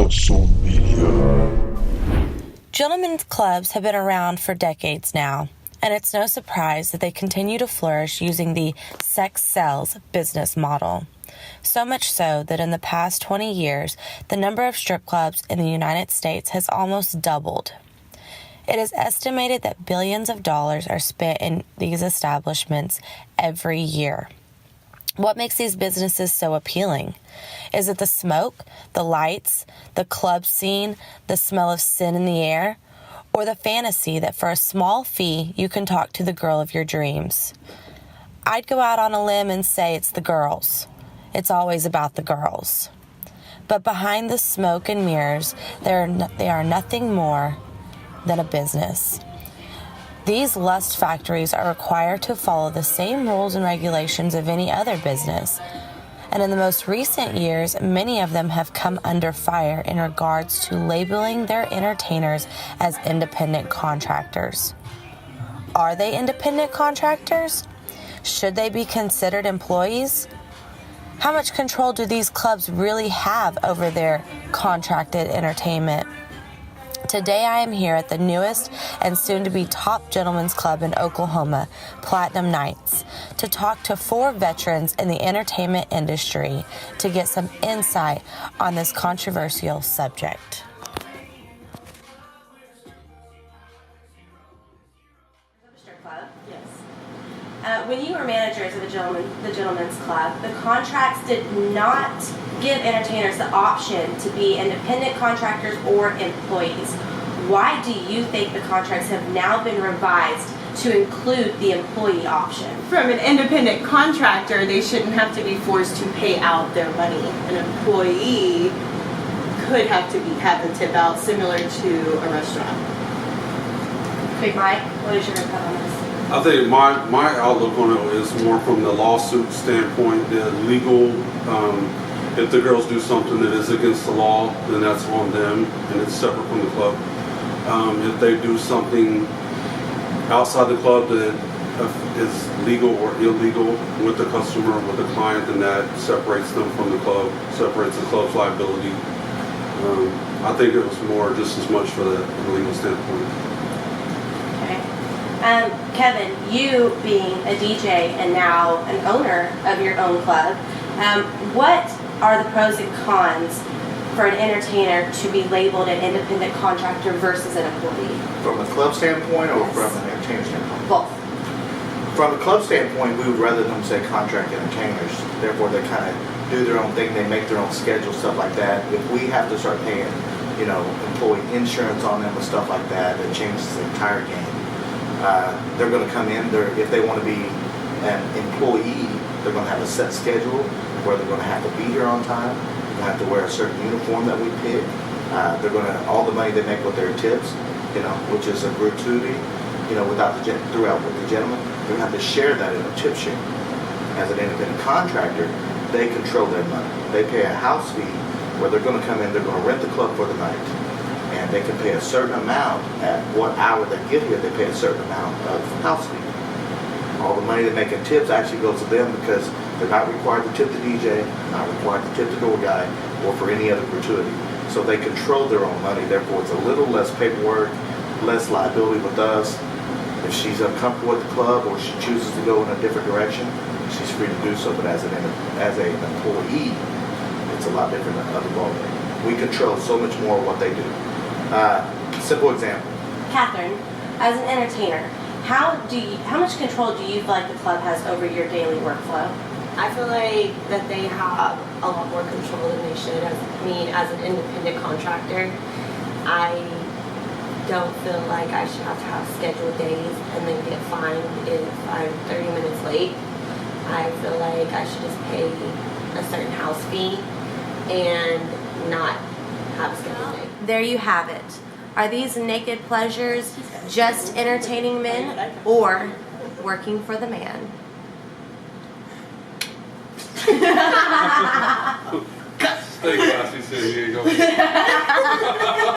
Hustle Media. Gentlemen's clubs have been around for decades now, and it's no surprise that they continue to flourish using the sex sells business model. So much so that in the past 20 years, the number of strip clubs in the United States has almost doubled. It is estimated that billions of dollars are spent in these establishments every year. What makes these businesses so appealing? Is it the smoke, the lights, the club scene, the smell of sin in the air, or the fantasy that for a small fee you can talk to the girl of your dreams? I'd go out on a limb and say it's the girls. It's always about the girls. But behind the smoke and mirrors, they are nothing more than a business. These lust factories are required to follow the same rules and regulations of any other business. And in the most recent years, many of them have come under fire in regards to labeling their entertainers as independent contractors. Are they independent contractors? Should they be considered employees? How much control do these clubs really have over their contracted entertainment? Today I am here at the newest and soon-to-be top gentlemen's club in Oklahoma, Platinum Nights, to talk to 4 veterans in the entertainment industry to get some insight on this controversial subject. When you were managers of the Gentlemen's Club, the contracts did not give entertainers the option to be independent contractors or employees. Why do you think the contracts have now been revised to include the employee option? From an independent contractor, they shouldn't have to be forced to pay out their money. An employee could have the tip out, similar to a restaurant. Big Mike, what is your input on this? I think my outlook on it is more from the lawsuit standpoint. The legal, if the girls do something that is against the law, then that's on them, and it's separate from the club. If they do something outside the club that is legal or illegal with the customer, with the client, then that separates them from the club, separates the club's liability. I think it was more just as much for the legal standpoint. Kevin, you being a DJ and now an owner of your own club, what are the pros and cons for an entertainer to be labeled an independent contractor versus an employee? From a club standpoint or from an entertainer standpoint? Both. From a club standpoint, we would rather them say contract entertainers. Therefore, they kind of do their own thing. They make their own schedule, stuff like that. If we have to start paying, employee insurance on them and stuff like that, it changes the entire game. They're going to come in, if they want to be an employee, they're going to have a set schedule where they're going to have to be here on time. They're going to have to wear a certain uniform that we pick. They're going to, all the money they make with their tips, which is a gratuity, throughout with the gentleman, they're going to have to share that in a tip share. As an independent contractor, they control their money. They pay a house fee where they're going to come in, they're going to rent the club for the night. And they can pay a certain amount at what hour they get here. They pay a certain amount of house fee. All the money they make in tips actually goes to them because they're not required to tip the DJ, not required to tip the door guy, or for any other gratuity. So they control their own money. Therefore, it's a little less paperwork, less liability with us. If she's uncomfortable with the club or she chooses to go in a different direction, she's free to do so. But as an employee, it's a lot different than other ballgame. We control so much more of what they do. Simple example. Catherine, as an entertainer, how much control do you feel like the club has over your daily workflow? I feel like that they have a lot more control than they should. As an independent contractor, I don't feel like I should have to have scheduled days and then get fined if I'm 30 minutes late. I feel like I should just pay a certain house fee and not have a scheduled day. There you have it. Are these naked pleasures just entertaining men or working for the man? Stay classy, San Diego.